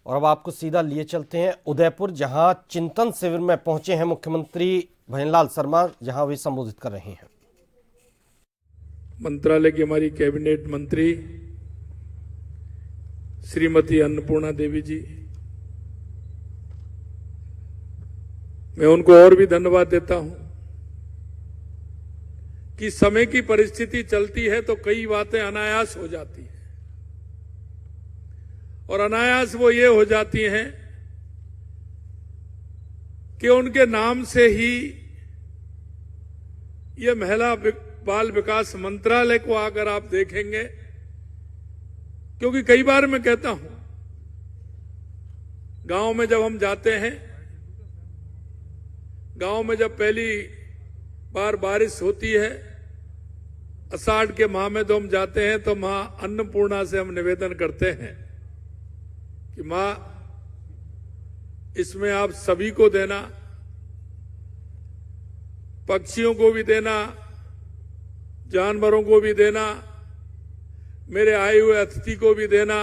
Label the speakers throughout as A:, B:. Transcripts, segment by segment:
A: और अब आपको सीधा लिए चलते हैं उदयपुर, जहां चिंतन शिविर में पहुंचे हैं मुख्यमंत्री भजनलाल शर्मा, जहां वे संबोधित कर रहे हैं।
B: मंत्रालय की हमारी कैबिनेट मंत्री श्रीमती अन्नपूर्णा देवी जी, मैं उनको और भी धन्यवाद देता हूं कि समय की परिस्थिति चलती है तो कई बातें अनायास हो जाती हैं, और अनायास वो ये हो जाती हैं कि उनके नाम से ही ये महिला बाल विकास मंत्रालय को अगर आप देखेंगे, क्योंकि कई बार मैं कहता हूं गांव में जब हम जाते हैं, गांव में जब पहली बार बारिश होती है आषाढ़ के माह में, तो हम जाते हैं तो मां अन्नपूर्णा से हम निवेदन करते हैं कि मां इसमें आप सभी को देना, पक्षियों को भी देना, जानवरों को भी देना, मेरे आए हुए अतिथि को भी देना,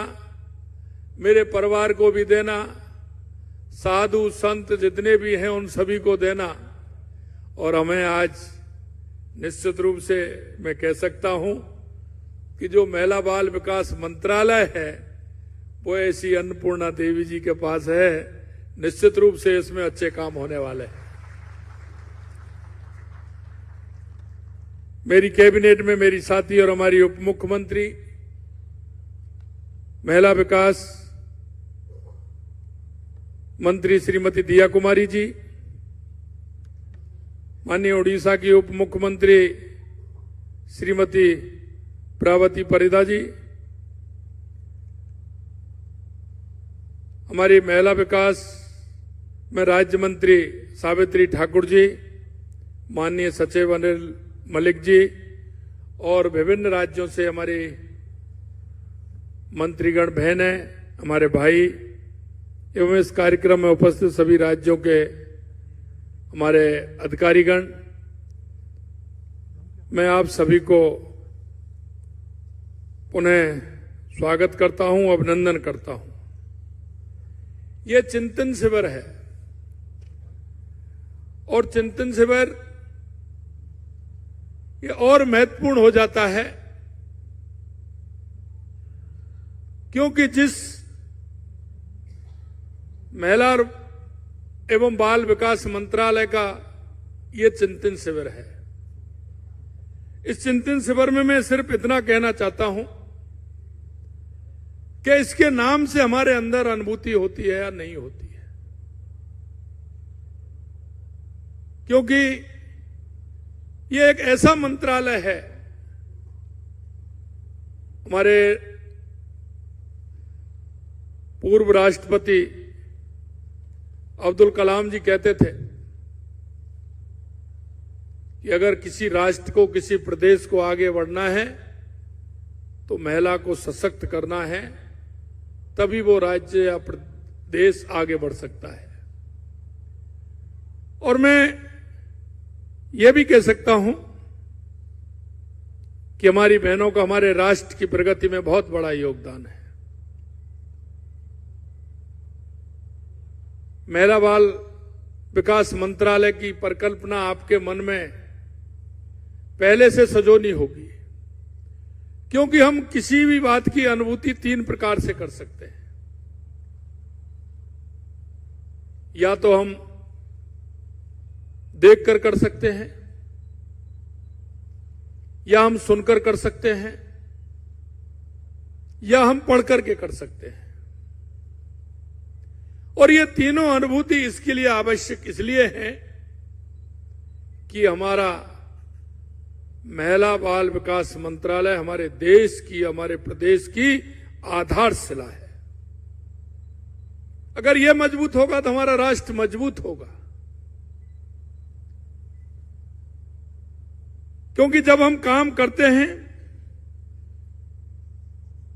B: मेरे परिवार को भी देना, साधु संत जितने भी हैं उन सभी को देना। और हमें आज निश्चित रूप से मैं कह सकता हूं कि जो महिला बाल विकास मंत्रालय है वो ऐसी अन्नपूर्णा देवी जी के पास है। निश्चित रूप से इसमें अच्छे काम होने वाले हैं। मेरी कैबिनेट में मेरी साथी और हमारी उप मुख्यमंत्री महिला विकास मंत्री श्रीमती दिया कुमारी जी, माननीय उड़ीसा की उप मुख्यमंत्री श्रीमती प्रावती परिदा जी, हमारी महिला विकास में राज्य मंत्री सावित्री ठाकुर जी, माननीय सचिव अनिल मलिक जी, और विभिन्न राज्यों से हमारे मंत्रीगण बहनें, हमारे भाई एवं इस कार्यक्रम में उपस्थित सभी राज्यों के हमारे अधिकारीगण, मैं आप सभी को पुनः स्वागत करता हूं, अभिनंदन करता हूं। यह चिंतन शिविर है और चिंतन शिविर ये और महत्वपूर्ण हो जाता है क्योंकि जिस महिला एवं बाल विकास मंत्रालय का ये चिंतन शिविर है, इस चिंतन शिविर में मैं सिर्फ इतना कहना चाहता हूं कि इसके नाम से हमारे अंदर अनुभूति होती है या नहीं होती है, क्योंकि ये एक ऐसा मंत्रालय है। हमारे पूर्व राष्ट्रपति अब्दुल कलाम जी कहते थे कि अगर किसी राष्ट्र को, किसी प्रदेश को आगे बढ़ना है तो महिला को सशक्त करना है, तभी वो राज्य या प्रदेश आगे बढ़ सकता है। और मैं ये भी कह सकता हूं कि हमारी बहनों का हमारे राष्ट्र की प्रगति में बहुत बड़ा योगदान है। महिला बाल विकास मंत्रालय की परिकल्पना आपके मन में पहले से सजोनी होगी, क्योंकि हम किसी भी बात की अनुभूति तीन प्रकार से कर सकते हैं। या तो हम देखकर कर सकते हैं, या हम सुनकर कर सकते हैं, या हम पढ़कर के कर सकते हैं। और ये तीनों अनुभूति इसके लिए आवश्यक इसलिए है कि हमारा महिला बाल विकास मंत्रालय हमारे देश की, हमारे प्रदेश की आधारशिला है। अगर यह मजबूत होगा तो हमारा राष्ट्र मजबूत होगा, क्योंकि जब हम काम करते हैं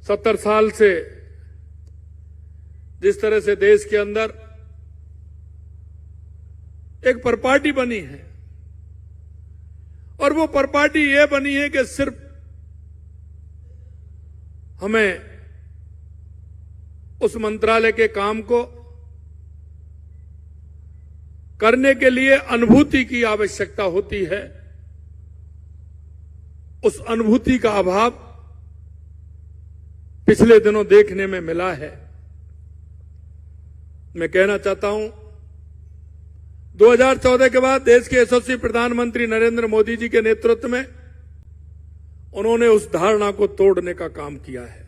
B: 70 साल से जिस तरह से देश के अंदर एक परपाटी बनी है, और वो परपाटी ये बनी है कि सिर्फ हमें उस मंत्रालय के काम को करने के लिए अनुभूति की आवश्यकता होती है। उस अनुभूति का अभाव पिछले दिनों देखने में मिला है। मैं कहना चाहता हूं, 2014 के बाद देश के यशस्वी प्रधानमंत्री नरेंद्र मोदी जी के नेतृत्व में उन्होंने उस धारणा को तोड़ने का काम किया है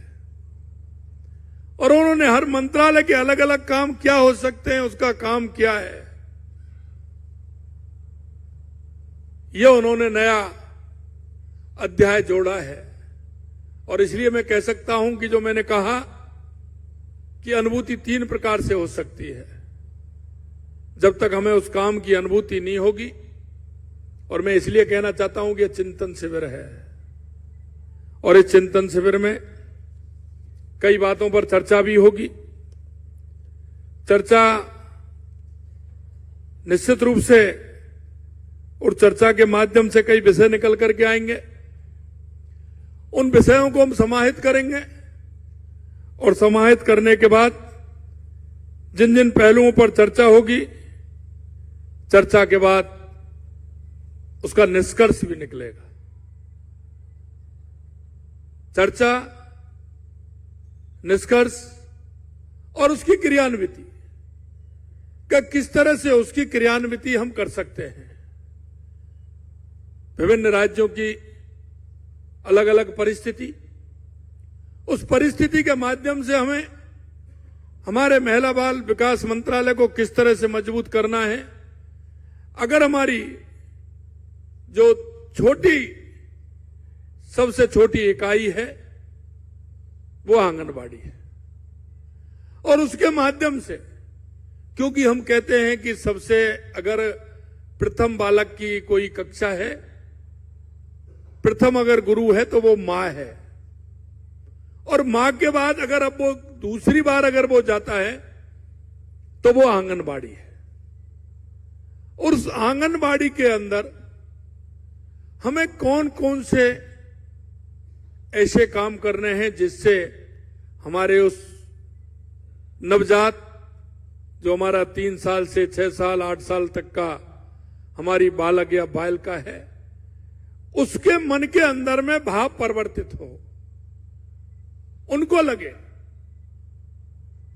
B: और उन्होंने हर मंत्रालय के अलग अलग काम क्या हो सकते हैं उसका काम किया है। यह उन्होंने नया अध्याय जोड़ा है और इसलिए मैं कह सकता हूं कि जो मैंने कहा कि अनुभूति 3 प्रकार से हो सकती है। जब तक हमें उस काम की अनुभूति नहीं होगी, और मैं इसलिए कहना चाहता हूं कि यह चिंतन शिविर है और इस चिंतन शिविर में कई बातों पर चर्चा भी होगी। चर्चा निश्चित रूप से और चर्चा के माध्यम से कई विषय निकल करके आएंगे। उन विषयों को हम समाहित करेंगे और समाहित करने के बाद जिन जिन पहलुओं पर चर्चा होगी, चर्चा के बाद उसका निष्कर्ष भी निकलेगा। चर्चा, निष्कर्ष और उसकी क्रियान्विति का किस तरह से उसकी क्रियान्विति हम कर सकते हैं। विभिन्न राज्यों की अलग अलग परिस्थिति, उस परिस्थिति के माध्यम से हमें हमारे महिला बाल विकास मंत्रालय को किस तरह से मजबूत करना है। अगर हमारी जो सबसे छोटी इकाई है वो आंगनबाड़ी है और उसके माध्यम से, क्योंकि हम कहते हैं कि सबसे अगर प्रथम बालक की कोई कक्षा है, प्रथम अगर गुरु है तो वो मां है और मां के बाद अगर अब वो दूसरी बार अगर वो जाता है तो वो आंगनबाड़ी है। और उस आंगनबाड़ी के अंदर हमें कौन कौन से ऐसे काम करने हैं जिससे हमारे उस नवजात जो हमारा 3 साल से 6 साल 8 साल तक का हमारी बालक या बालिका है, उसके मन के अंदर में भाव परिवर्तित हो, उनको लगे।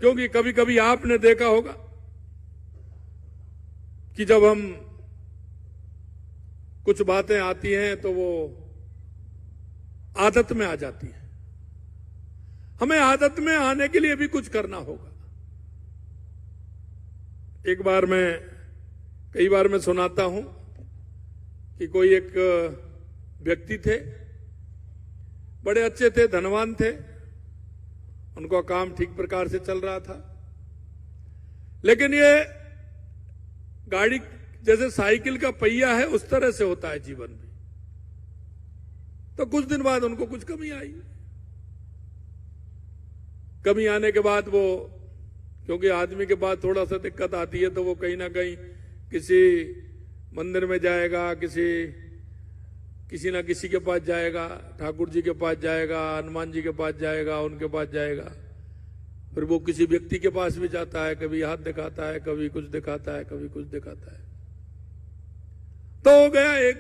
B: क्योंकि कभी कभी आपने देखा होगा कि जब हम कुछ बातें आती हैं तो वो आदत में आ जाती है। हमें आदत में आने के लिए भी कुछ करना होगा। कई बार मैं सुनाता हूं कि कोई एक व्यक्ति थे, बड़े अच्छे थे, धनवान थे, उनका काम ठीक प्रकार से चल रहा था, लेकिन ये गाड़ी जैसे साइकिल का पहिया है उस तरह से होता है जीवन में। तो कुछ दिन बाद उनको कुछ कमी आई। कमी आने के बाद वो, क्योंकि आदमी के बाद थोड़ा सा दिक्कत आती है तो वो कहीं ना कहीं किसी मंदिर में जाएगा, किसी ना किसी के पास जाएगा, ठाकुर जी के पास जाएगा, हनुमान जी के पास जाएगा, उनके पास जाएगा। फिर वो किसी व्यक्ति के पास भी जाता है, कभी हाथ दिखाता है, कभी कुछ दिखाता है, कभी कुछ दिखाता है। तो हो गया, एक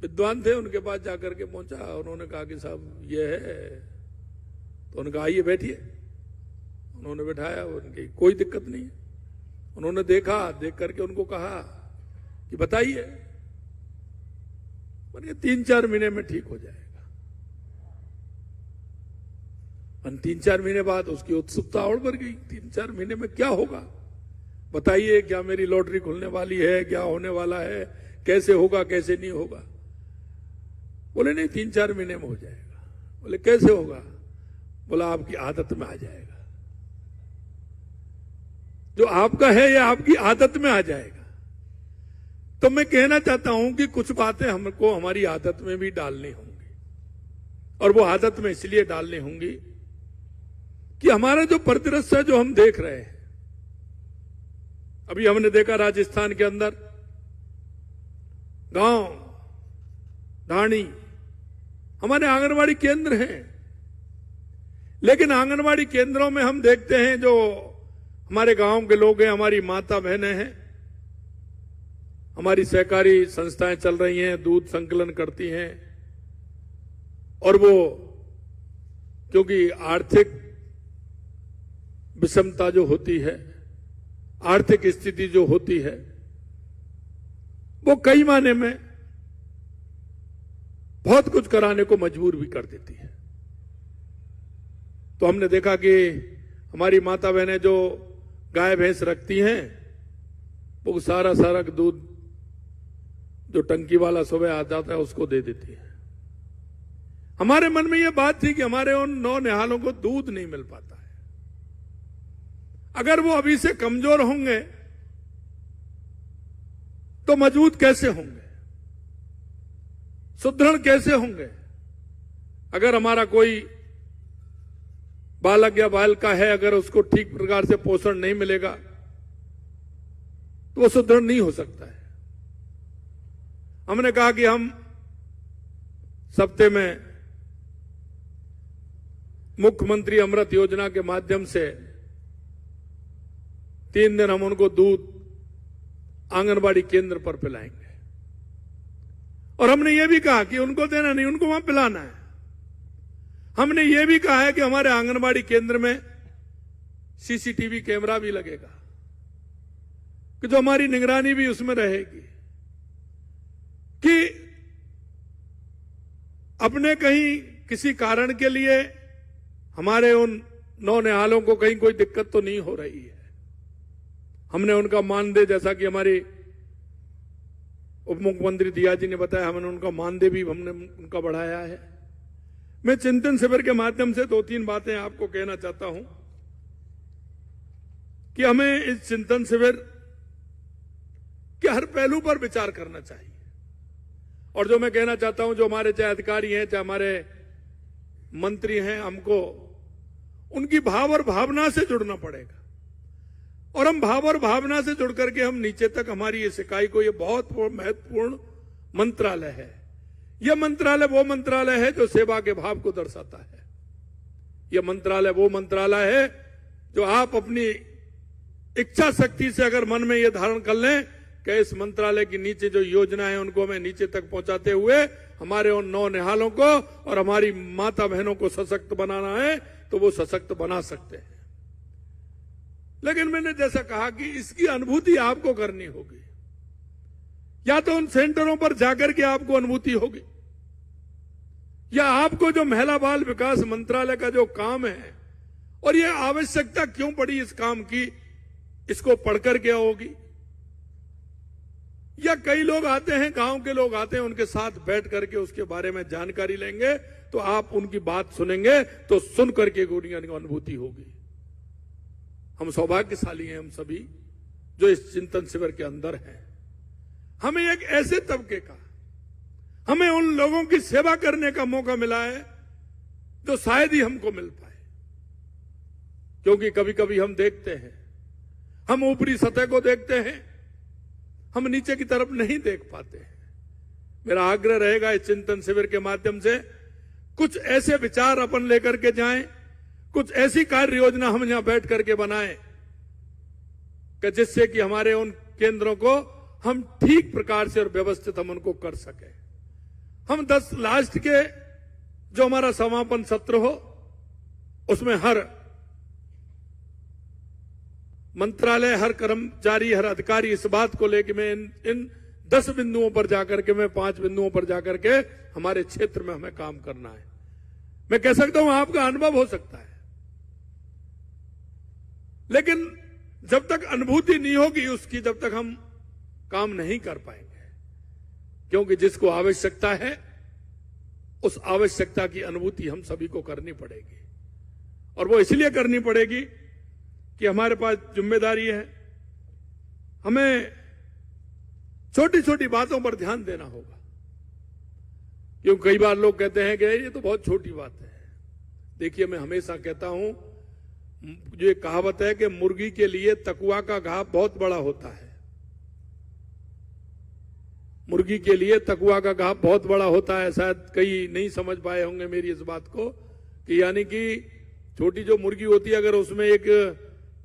B: विद्वान थे, उनके पास जाकर के पहुंचा। उन्होंने कहा कि साहब ये है। तो उन्होंने कहा आइए बैठिए। उन्होंने बैठाया, उनकी कोई दिक्कत नहीं। उन्होंने देखा, देख करके उनको कहा कि बताइए। बोले 3-4 महीने में ठीक हो जाएगा। 3-4 महीने बाद उसकी उत्सुकता और बढ़ गई। 3-4 महीने में क्या होगा, बताइए, क्या मेरी लॉटरी खुलने वाली है, क्या होने वाला है, कैसे होगा, कैसे नहीं होगा। बोले नहीं, 3-4 महीने में हो जाएगा। बोले कैसे होगा? बोला आपकी आदत में आ जाएगा। जो आपका है यह आपकी आदत में आ जाएगा। तो मैं कहना चाहता हूं कि कुछ बातें हमको हमारी आदत में भी डालनी होंगी, और वो आदत में इसलिए डालनी होंगी कि हमारा जो परिदृश्य है, जो हम देख रहे हैं, अभी हमने देखा राजस्थान के अंदर गांव ढाणी हमारे आंगनवाड़ी केंद्र हैं, लेकिन आंगनवाड़ी केंद्रों में हम देखते हैं जो हमारे गांव के लोग हैं, हमारी माता बहनें हैं, हमारी सहकारी संस्थाएं चल रही हैं, दूध संकलन करती हैं, और वो क्योंकि आर्थिक विषमता जो होती है, आर्थिक स्थिति जो होती है, वो कई मायने में बहुत कुछ कराने को मजबूर भी कर देती है। तो हमने देखा कि हमारी माता बहनें जो गाय भैंस रखती हैं, वो सारा सारा दूध जो टंकी वाला सुबह आ जाता है उसको दे देती है। हमारे मन में यह बात थी कि हमारे उन नौनिहालों को दूध नहीं मिल पाता है। अगर वो अभी से कमजोर होंगे तो मजबूत कैसे होंगे, सुदृढ़ कैसे होंगे? अगर हमारा कोई बालक या बालिका है, अगर उसको ठीक प्रकार से पोषण नहीं मिलेगा तो वो सुदृढ़ नहीं हो सकता है। हमने कहा कि हम सप्ताह में मुख्यमंत्री अमृत योजना के माध्यम से 3 दिन हम उनको दूध आंगनबाड़ी केंद्र पर पिलाएंगे, और हमने ये भी कहा कि उनको देना नहीं, उनको वहां पिलाना है। हमने ये भी कहा है कि हमारे आंगनबाड़ी केंद्र में सीसीटीवी कैमरा भी लगेगा, कि जो हमारी निगरानी भी उसमें रहेगी, कि अपने कहीं किसी कारण के लिए हमारे उन नौनिहालों को कहीं कोई दिक्कत तो नहीं हो रही है। हमने उनका मानदेय, जैसा कि हमारी उप मुख्यमंत्री दिया जी ने बताया, हमने उनका मानदेय भी हमने उनका बढ़ाया है। मैं चिंतन शिविर के माध्यम से 2-3 बातें आपको कहना चाहता हूं कि हमें इस चिंतन शिविर के हर पहलू पर विचार करना चाहिए। और जो मैं कहना चाहता हूं, जो हमारे चाहे अधिकारी हैं, चाहे हमारे मंत्री हैं, हमको उनकी भाव और भावना से जुड़ना पड़ेगा। और हम भाव और भावना से जुड़ करके हम नीचे तक, हमारी ये इकाई को, ये बहुत महत्वपूर्ण मंत्रालय है। यह मंत्रालय वो मंत्रालय है जो सेवा के भाव को दर्शाता है। यह मंत्रालय वो मंत्रालय है जो आप अपनी इच्छा शक्ति से अगर मन में यह धारण कर लें कि इस मंत्रालय की नीचे जो योजना है उनको हमें नीचे तक पहुंचाते हुए हमारे उन नौनिहालों को और हमारी माता बहनों को सशक्त बनाना है, तो वो सशक्त बना सकते हैं। लेकिन मैंने जैसा कहा कि इसकी अनुभूति आपको करनी होगी, या तो उन सेंटरों पर जाकर के आपको अनुभूति होगी, या आपको जो महिला बाल विकास मंत्रालय का जो काम है और ये आवश्यकता क्यों पड़ी इस काम की, इसको पढ़कर के होगी। या कई लोग आते हैं, गांव के लोग आते हैं, उनके साथ बैठ करके उसके बारे में जानकारी लेंगे, तो आप उनकी बात सुनेंगे तो सुन करके उनकी अनुभूति होगी। हम सौभाग्यशाली हैं, हम सभी जो इस चिंतन शिविर के अंदर हैं। हमें एक ऐसे तबके का, हमें उन लोगों की सेवा करने का मौका मिला है जो शायद ही हमको मिल पाए। क्योंकि कभी कभी हम देखते हैं, हम ऊपरी सतह को देखते हैं, हम नीचे की तरफ नहीं देख पाते हैं। मेरा आग्रह रहेगा इस चिंतन शिविर के माध्यम से कुछ ऐसे विचार अपन लेकर के जाएं, कुछ ऐसी कार्य योजना हम यहां बैठ करके बनाएं कि जिससे कि हमारे उन केंद्रों को हम ठीक प्रकार से और व्यवस्थित हम उनको कर सके। हम 10 लास्ट के जो हमारा समापन सत्र हो, उसमें हर मंत्रालय, हर कर्मचारी, हर अधिकारी इस बात को लेकर मैं इन 10 बिंदुओं पर जाकर के, मैं 5 बिंदुओं पर जाकर के हमारे क्षेत्र में हमें काम करना है। मैं कह सकता हूं आपका अनुभव हो सकता है, लेकिन जब तक अनुभूति नहीं होगी उसकी, जब तक हम काम नहीं कर पाएंगे। क्योंकि जिसको आवश्यकता है उस आवश्यकता की अनुभूति हम सभी को करनी पड़ेगी, और वो इसलिए करनी पड़ेगी कि हमारे पास जिम्मेदारी है। हमें छोटी छोटी बातों पर ध्यान देना होगा, क्योंकि कई बार लोग कहते हैं कि ये तो बहुत छोटी बात है। देखिए, मैं हमेशा कहता हूं, जो एक कहावत है कि मुर्गी के लिए तकुआ का घाव बहुत बड़ा होता है। मुर्गी के लिए तकुआ का घाव बहुत बड़ा होता है। शायद कई नहीं समझ पाए होंगे मेरी इस बात को, कि यानी कि छोटी जो मुर्गी होती है, अगर उसमें एक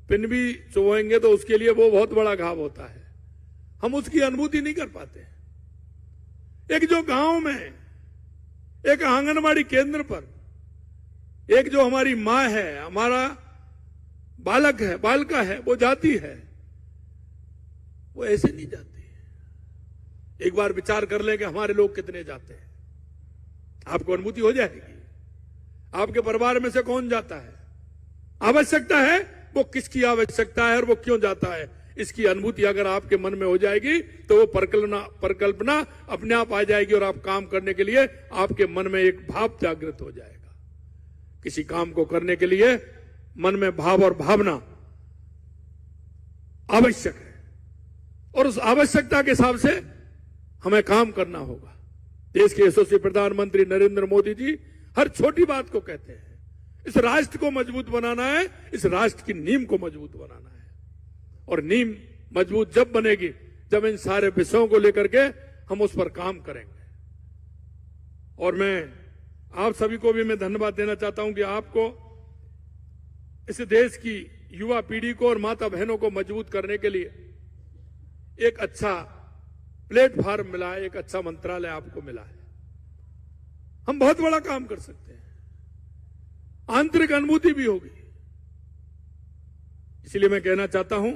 B: पिन भी चुभेंगे तो उसके लिए वो बहुत बड़ा घाव होता है। हम उसकी अनुभूति नहीं कर पाते। एक जो गांव में, एक आंगनबाड़ी केंद्र पर एक जो हमारी माँ है, हमारा बालक है, बालिका है, वो जाती है, वो ऐसे नहीं जाती। एक बार विचार कर लें कि हमारे लोग कितने जाते हैं, आपको अनुभूति हो जाएगी। आपके परिवार में से कौन जाता है, आवश्यकता है, वो किसकी आवश्यकता है और वो क्यों जाता है, इसकी अनुभूति अगर आपके मन में हो जाएगी तो वो परिकल्पना अपने आप आ जाएगी और आप काम करने के लिए आपके मन में एक भाव जागृत हो जाएगा। किसी काम को करने के लिए मन में भाव और भावना आवश्यक है और उस आवश्यकता के हिसाब से हमें काम करना होगा। देश के यशस्वी प्रधानमंत्री नरेंद्र मोदी जी हर छोटी बात को कहते हैं, इस राष्ट्र को मजबूत बनाना है, इस राष्ट्र की नींव को मजबूत बनाना है। और नींव मजबूत जब बनेगी जब इन सारे विषयों को लेकर के हम उस पर काम करेंगे। और मैं आप सभी को भी मैं धन्यवाद देना चाहता हूं कि आपको इस देश की युवा पीढ़ी को और माता बहनों को मजबूत करने के लिए एक अच्छा प्लेटफॉर्म मिला है, एक अच्छा मंत्रालय आपको मिला है। हम बहुत बड़ा काम कर सकते हैं, आंतरिक अनुभूति भी होगी। इसलिए मैं कहना चाहता हूं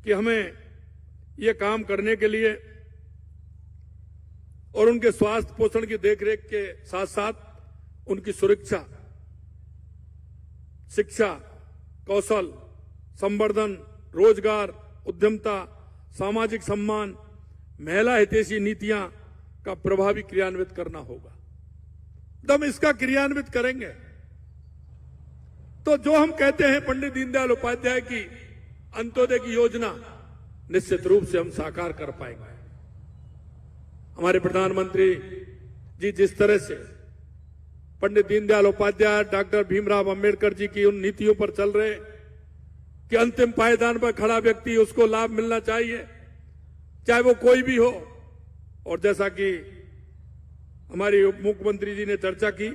B: कि हमें यह काम करने के लिए और उनके स्वास्थ्य पोषण की देखरेख के साथ साथ उनकी सुरक्षा, शिक्षा, कौशल, संवर्धन, रोजगार, उद्यमता, सामाजिक सम्मान, महिला हितैषी नीतियां का प्रभावी क्रियान्वित करना होगा। जब हम इसका क्रियान्वित करेंगे तो जो हम कहते हैं पंडित दीनदयाल उपाध्याय की अंत्योदय की योजना निश्चित रूप से हम साकार कर पाएंगे। हमारे प्रधानमंत्री जी जिस तरह से पंडित दीनदयाल उपाध्याय, डॉक्टर भीमराव अंबेडकर जी की उन नीतियों पर चल रहे कि अंतिम पायदान पर खड़ा व्यक्ति उसको लाभ मिलना चाहिए, चाहे वो कोई भी हो। और जैसा कि हमारे उप मुख्यमंत्री जी ने चर्चा की,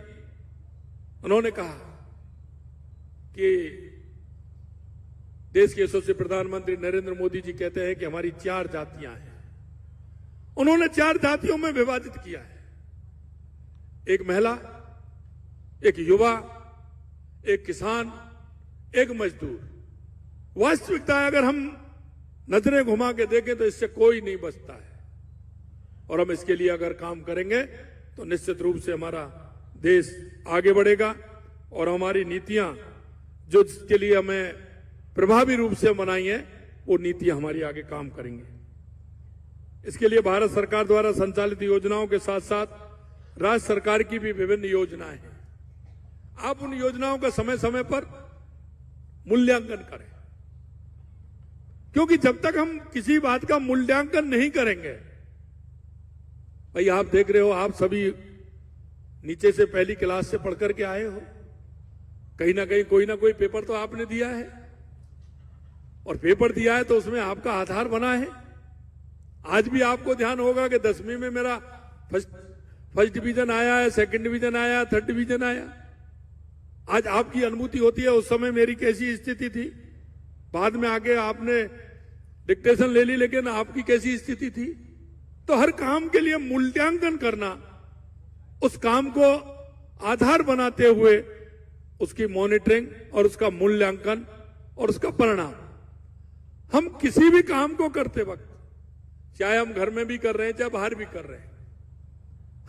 B: उन्होंने कहा कि देश के यशस्वी प्रधानमंत्री नरेंद्र मोदी जी कहते हैं कि हमारी 4 जातियां हैं। उन्होंने 4 जातियों में विभाजित किया है, एक महिला, एक युवा, एक किसान, एक मजदूर। वास्तविकता है अगर हम नजरें घुमा के देखें तो इससे कोई नहीं बचता है। और हम इसके लिए अगर काम करेंगे तो निश्चित रूप से हमारा देश आगे बढ़ेगा और हमारी नीतियां जो इसके लिए हमें प्रभावी रूप से बनाई है वो नीतियां हमारी आगे काम करेंगी। इसके लिए भारत सरकार द्वारा संचालित योजनाओं के साथ साथ राज्य सरकार की भी विभिन्न योजनाएं हैं। आप उन योजनाओं का समय समय पर मूल्यांकन करें, क्योंकि जब तक हम किसी बात का मूल्यांकन नहीं करेंगे, भाई आप देख रहे हो, आप सभी नीचे से पहली क्लास से पढ़ करके आए हो, कहीं ना कहीं कोई ना कोई पेपर तो आपने दिया है और पेपर दिया है तो उसमें आपका आधार बना है। आज भी आपको ध्यान होगा कि 10वीं में मेरा फर्स्ट डिवीजन आया है, सेकंड डिवीजन आया, थर्ड डिवीजन आया। आज आपकी अनुभूति होती है उस समय मेरी कैसी स्थिति थी, बाद में आके आपने डिक्टेशन ले ली, लेकिन आपकी कैसी स्थिति थी। तो हर काम के लिए मूल्यांकन करना, उस काम को आधार बनाते हुए उसकी मॉनिटरिंग और उसका मूल्यांकन और उसका परिणाम। हम किसी भी काम को करते वक्त, चाहे हम घर में भी कर रहे हैं चाहे बाहर भी कर रहे हैं,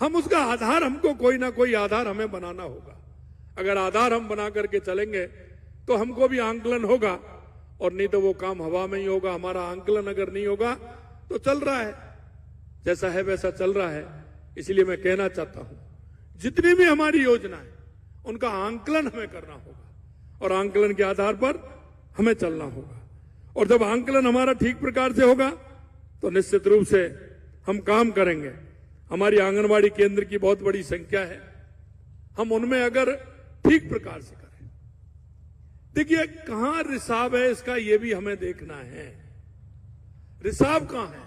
B: हम उसका आधार, हमको कोई ना कोई आधार हमें बनाना होगा। अगर आधार हम बना करके चलेंगे तो हमको भी आंकलन होगा, और नहीं तो वो काम हवा में ही होगा। हमारा आंकलन अगर नहीं होगा तो चल रहा है जैसा है वैसा चल रहा है। इसलिए मैं कहना चाहता हूं जितनी भी हमारी योजनाएं उनका आंकलन हमें करना होगा और आंकलन के आधार पर हमें चलना होगा। और जब आंकलन हमारा ठीक प्रकार से होगा तो निश्चित रूप से हम काम करेंगे। हमारी आंगनबाड़ी केंद्र की बहुत बड़ी संख्या है, हम उनमें अगर ठीक प्रकार से करें, देखिए कहां रिसाव है इसका ये भी हमें देखना है। रिसाव कहां है?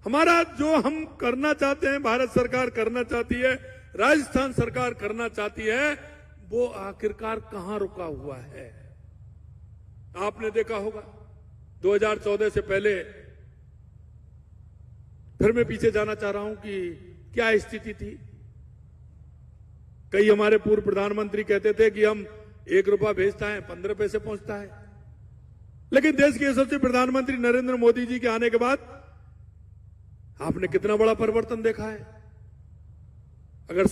B: हमारा जो हम करना चाहते हैं, भारत सरकार करना चाहती है, राजस्थान सरकार करना चाहती है, वो आखिरकार कहां रुका हुआ है। आपने देखा होगा 2014 से पहले, फिर मैं पीछे जाना चाह रहा हूं कि क्या स्थिति थी। कई हमारे पूर्व प्रधानमंत्री कहते थे कि हम 1 रुपया भेजता है 15 पैसे पहुंचता है, लेकिन देश के यशस्वी प्रधानमंत्री नरेंद्र मोदी जी के आने के बाद आपने कितना बड़ा परिवर्तन देखा है। अगर